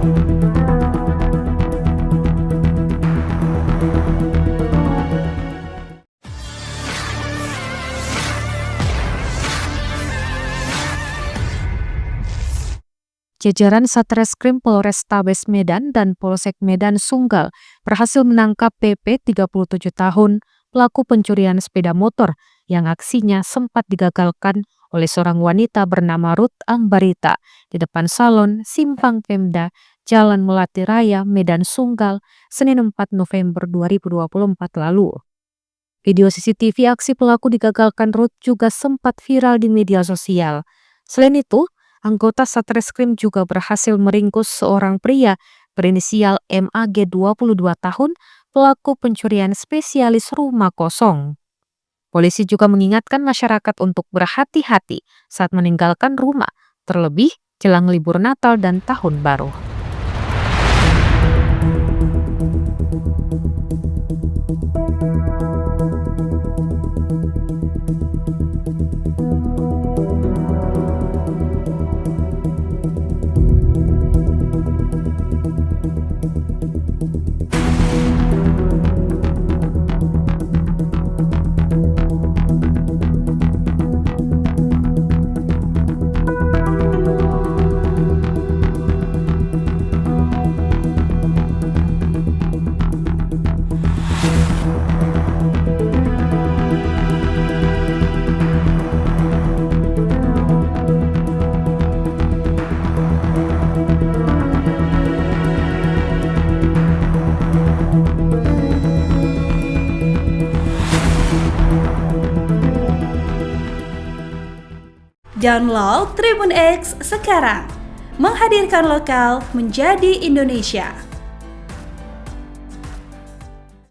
Jajaran Satreskrim Polrestabes Medan dan Polsek Medan Sunggal berhasil menangkap PP 37 tahun pelaku pencurian sepeda motor yang aksinya sempat digagalkan oleh seorang wanita bernama Ruth Ambarita di depan salon Simpang Pemda Jalan Melati Raya, Medan Sunggal, Senin 4 November 2024 lalu. Video CCTV aksi pelaku digagalkan Ruth juga sempat viral di media sosial. Selain itu, anggota Satreskrim juga berhasil meringkus seorang pria berinisial MAG 22 tahun pelaku pencurian spesialis rumah kosong. Polisi juga mengingatkan masyarakat untuk berhati-hati saat meninggalkan rumah, terlebih jelang libur Natal dan Tahun Baru. Download Tribun X sekarang, menghadirkan lokal menjadi Indonesia.